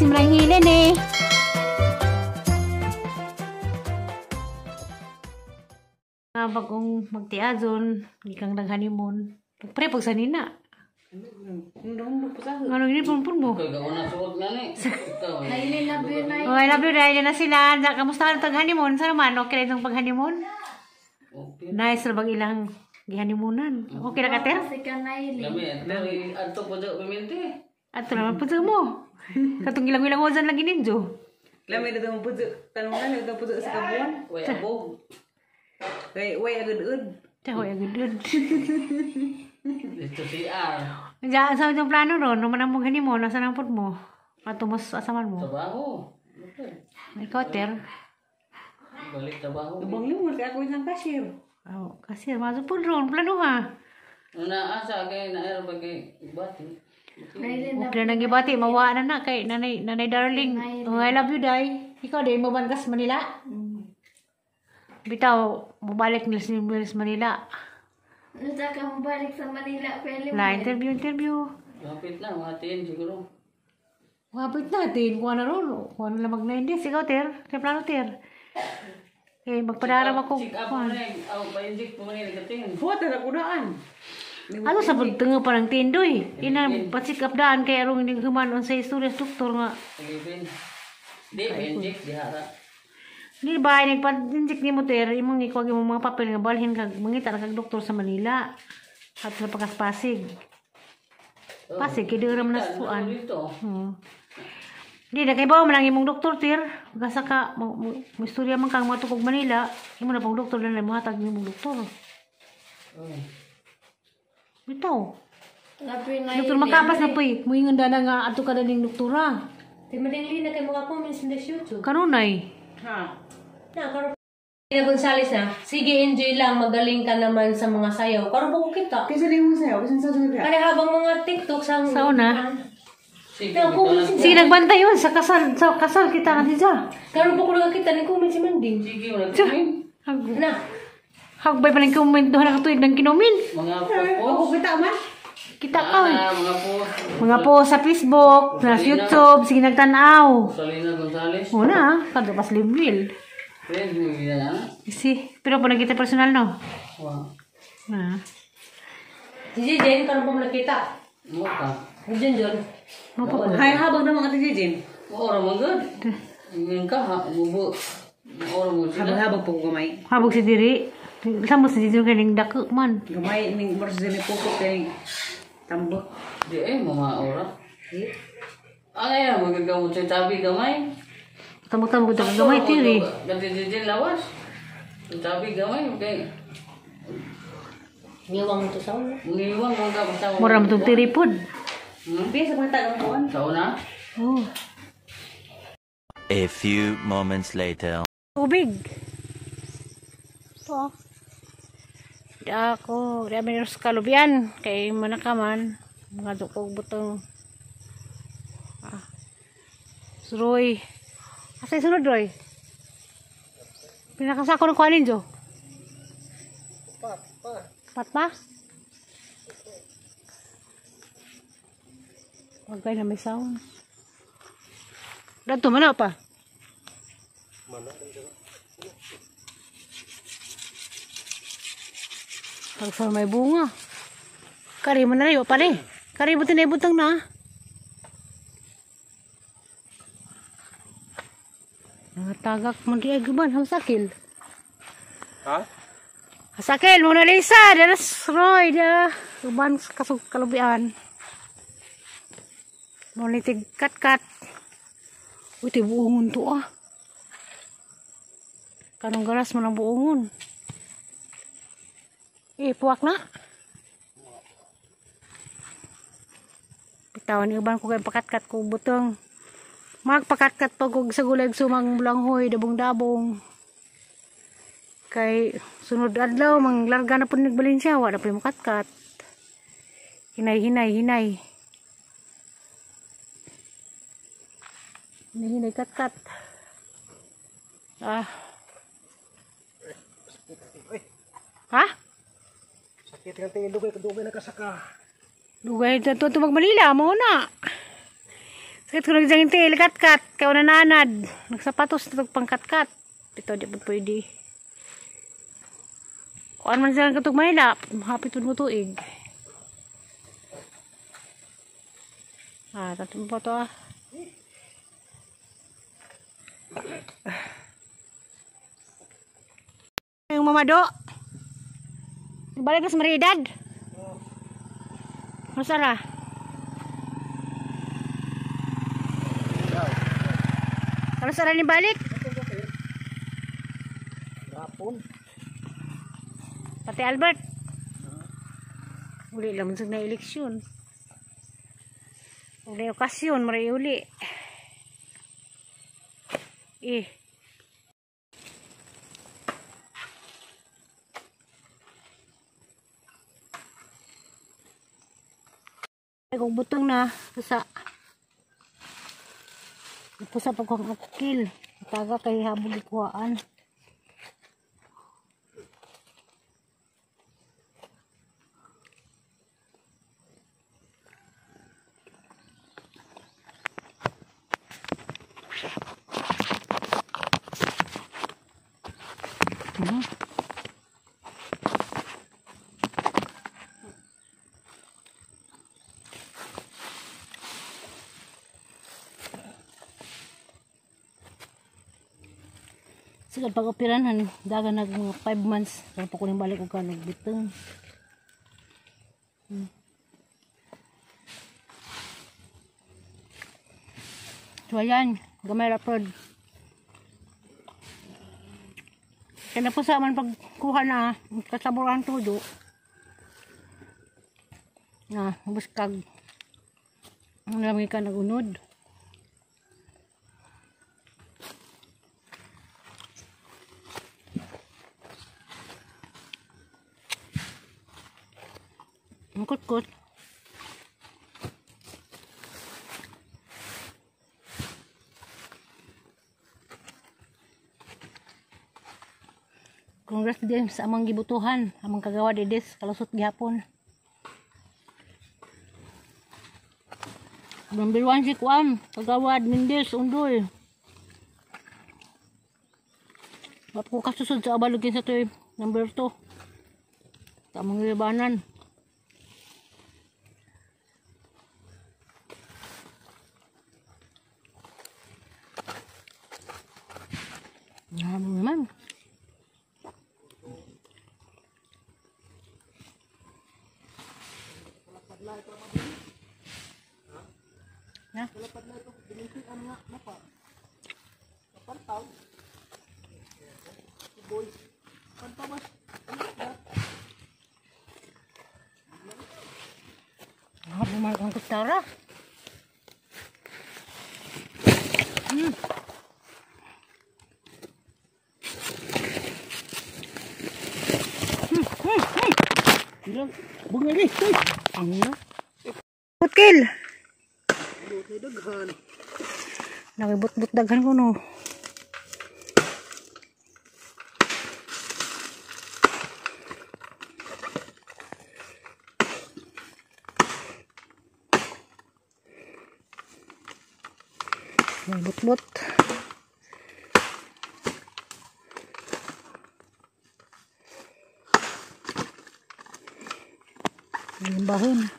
si Marangilin eh. Bagong magtiazon, ikang nag-honeymoon. Pre, pag sanina. Ano ini pun mo? I love you, Nay. Oh, I love you, Nay. Na sila. Kamusta ka tag-honeymoon? Sa naman? Okay lang itong pag-honeymoon? Nice na bang ilang gihanimoonan? Okay na ka, Ter? Kasi ka, Nay. Ato po dyan piminti. Ato naman po mo. Katong ilang-ilang wazan lagi ninyo. Lami na itong puso. Tanungan na itong puso sa kabuan. Way abo. Way agad-ud. Tahoy, agad. Ito si R. Diyan, sa itong plano ron, naman ang mong honeymoon, nasa nampod mo? Ato mas asaman mo? Trabaho. Ikaw, Ter? Balik trabaho. Lubang lumos, kaya ako isang cashier. Oh, kasi masuk pun ron, plano ha. Una asa kay na air bagay bati. Okay na gibati, mawa na kay nanay darling. Oh, I love you, Day. Ikaw din mo bankas Manila? Bitaw, mabalik nila sa Manila. Nasa ka mabalik sa Manila, pwede mo. La, interview. Lapit na mga 10 siguro. Wapit natin, kuha na ron. Kuha na lamag na hindi. Ikaw, Ter. Kaya plano, Ter. Eh, magpadaram ako. Check up mo na. Aw, pa-inject po man nagatingin. Buhat na kudaan. Ano sa pagtungo pa ng tindoy? Ina, patsik up daan kaya rong hindi humanon sa historias doktor nga. Sige, Ben. Di, inject di hara. Hindi ba, nagpa-inject ni mo, Ter. Imong ikuha yung mga papel nga balhin kag mangita na kag doktor sa Manila. At sa Pasig. Pasig, kaya di ram na suan. Hindi, nakaibaw man lang imong doktor, Ter. Gasa ka, mo istorya man kang matukog Manila, imo na pang doktor na mo hatag imong doktor. Bitaw. Love you, Nay. Doktor makapas na poy, muingon na nga ato ka ning doktora. Di madingli na kay mga comments in the YouTube. Kanunay. Ha? Na, karon Ina Gonzales na, sige enjoy lang, magaling ka naman sa mga sayaw. Karon po kita. Kaysa din mo sa'yo, kasi sa sunod Kaya habang mga TikTok sang... Sauna. Sige, Sige, nagbantay yun sa kasal kita nga siya. Karon po ko nakakita ng comment si Manding. sige, wala tingin. Na, Hagbay pa lang komento na katuig ng kinumin. Mga Ako post. kita man. Kita ka. Mga post. Mga po sa Facebook, sa YouTube, sige nagtanaw. Salina Gonzales. Una, kado pas limbil. Friend, hindi na. Si, pero po nagkita personal no. Wow. Na. si Jen, karon po nakita. Mo ka. Jen, John. Hay habang na mga tijijin. Ora mo gud. Ngin ka ha, bubu. Ora mo sila. Habang-habang po gamay. Habog si diri. Samo sa dito kaning dako man. Gamay, ning moros din may pukot kay tambok. Di mga ora. Ano yan, magagamot sa tabi gamay. Tamo-tamo to gamay tiri. Ganti din lawas. Sa tabi gamay, okay. Niwang to sa una. Mungiwang mo ka basta. Mura mo tong tiri pod. Bisa mga tagang kuan. Sauna? Oh. A few moments later. Tubig. Ito. Ako, dami rin sa kalubian. Kay manakaman. Mga dukog butong. Roy. Asa yung sunod, Roy? Pinakasako ng kuhanin, Jo? Pat pa? Wagay na may sound. Dato, mana pa? Pag may bunga. Kari mo na rin, pa rin. Kari mo tinibutang na. Tagak mo di aguban, hasakil. Ha? Hasakil, Mona Lisa, dalas Roy, da. Uban kasug kalubian. Monitig kat-kat. Uy, ti buongon to ah. Kanong garas mo ng buongon. Puwak na. Bitawan iban ko kay pakat-kat ko butong. Magpakat-kat pag sa gulag sumang bulanghoy, dabong-dabong. Kay sunod adlaw, manglarga na po nagbalin siya, wala pa yung makat-kat. Hinay. Hinay kat-kat. Ha? Sakit nga tingin dugay na kasaka. Dugay ito magmalila, mo na. Sakit ko nagjang inti, kat-kat. Kaya nananad. Nagsapatos na itong pangkat-kat. Ito, di po pwede. Kuan man siya katong mahila. Hapit mo tuig. Tatong po to Yung mamado. Balik na sa Maridad. Masara. Kalau sara ni balik. Rapon. Pati Albert. Uli lang sa na eleksyon. Uli okasyon, maray uli. Kung butong na pusa. Pusa pag kong akil. Taga kay habog ikuhaan. Sigad pag-operahan, dagan nag mga 5 months. Kaya pa ko rin balik ko ka nagbitong. So ayan, gamay rapod. Kaya na po sa man pagkuha na, kasaburan todo. Buskag. Ang lamang ka nagunod. Angkut-kut. Congrats din sa amang gibutuhan, amang kagawa dides kalusot gihapon. Number 1 si Kuam, kagawad Mindes undoy. Ba't ko kasusod sa abalugin sa to number 2. Sa amang libanan. Naman. Ya. Bumalik ang kutsara. Bunga ni. Ano? Putkil. Daghan. Nakibut-but daghan ko no. But-but. Limbahon.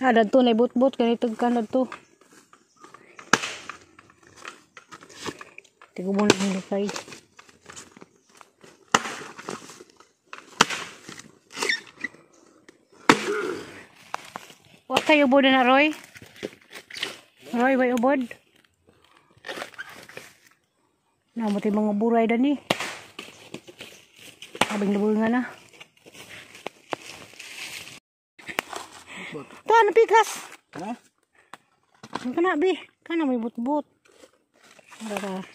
Dadto na ibut-but ganito ka dadto. Tigo mo lang lukay. Wa kayo ubod na Roy? Roy, way ubod? Namatay mga buray dani. Abing lubul nga na. Ano pikas? Ha? Ang kana bi, kana may but-but. Ara.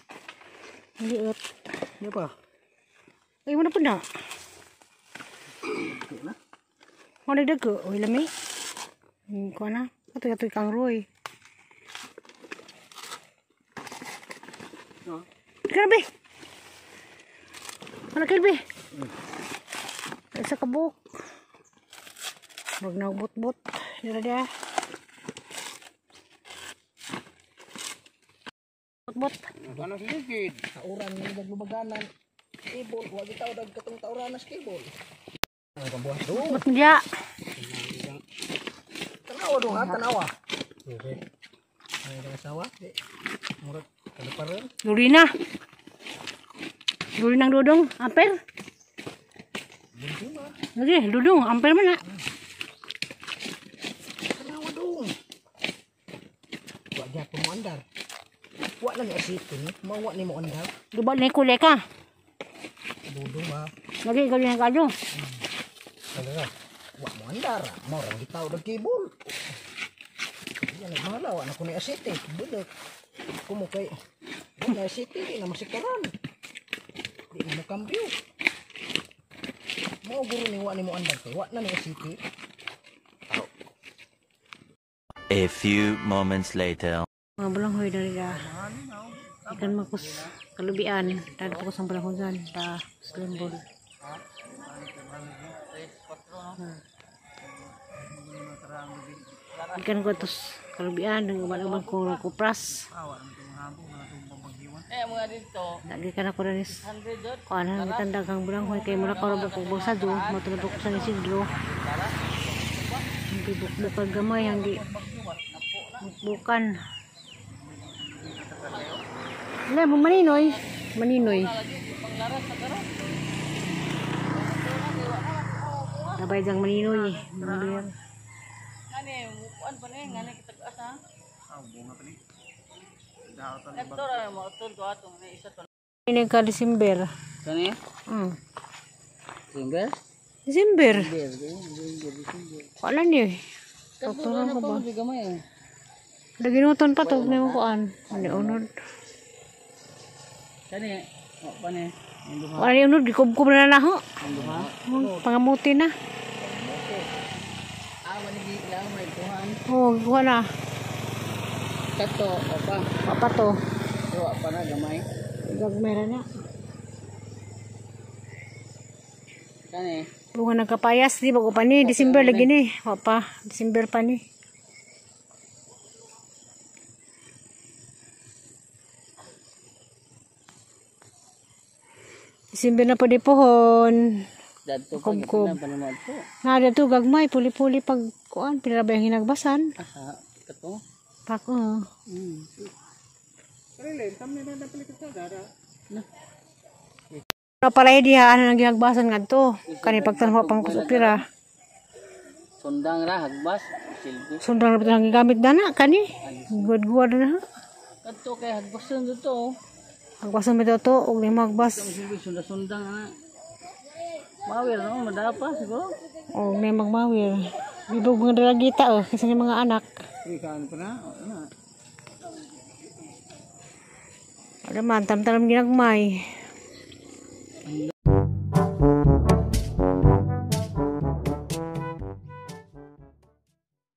Liot. Ano pa? Ay mo na pud na. Na? Mo na dago, oy lami. Ko na. Katoy kang Roy. Grabe. Wala kilbi. Ay sa kabuk. Wag na bot-bot. Dira dia. Bot-bot. Ano sigid? Tauran nga nagbabaganan. Kibol, wag itaw dag katong tauran na kibol. Ang kabuhat do. Bot dia. Tanawa do ha, tanawa. Okay. Ay asawa. Murag kada pareho. Lurina. Lurinang dudong, amper. Lagi, dudong, amper mana? Tanawa do. Wag ya mo andar. Wa na ni asitin, mawa ni mo andar. Dubal ni kulay ka. Dudong ba? Lagi, gawin ang kadyo. Talaga. Wa mo andar. Mo ra gitaw dag kibol. Yan nagmahal wa na ko ni asite. Budok. Kumo kay. Wa na asite di na masikaran. Di na mo kambyo. Mo guro ni wa ni mo andar kay wa na ni asite. A few moments later. Mga balanghoy dari ka. Ikan makus kalubian. Tadi po sa balanghoy dyan. Ta slimbol. Ikan ko tos kalubian. Dengan umat-umat ko kupras. Lagi ka na ko rin is. Kuan ang itandag ang balanghoy. Kaya mula ka rin ko bulsado. Matulad ko sa Isidro. Hindi bukbukag gamay. Hindi bukan. Wala mo maninoy. Maninoy. Tabay dang maninoy. Maninoy. Ini ka Desember. Kani? Simber? Desember. Wala niyo. Doktoran ka ba? Di gamay. Ginuton pa to ni mo kuan. Ani unod. Kani? Pa ni. Wala ni unod gikubkob na na ho. Pangamuti na. Manigi lang may tuhan. Oh, kuha na. Kato pa. Papa to. Wa pa na gamay. Gagmera na. Kani? Bunga ng kapayas, di bago pa ni. December lagi ni. Papa, December pa ni. December na po di pohon. Dadto pa Kubkob. kita na panamad po. Nada to gagmay, puli-puli pag kuan. Pinarabay ang hinagbasan. Asa? Kato? Pak, pala diha ano nang ginagbasan ngadto. Kani pagtanwa pang kusupira. Sundang ra hagbas. Silbi. Sundang na nang gigamit dana kani. Guad-guad na. Kato kay hagbasan dito. Magbasan mi to og ni magbas. Silbi sundang ana. Mawir no madapa siguro. Og ni magmawir. Bibog mga dalagita kasi ni mga anak. Ikan pa na. Ano? Ada man tam-tam ginagmay.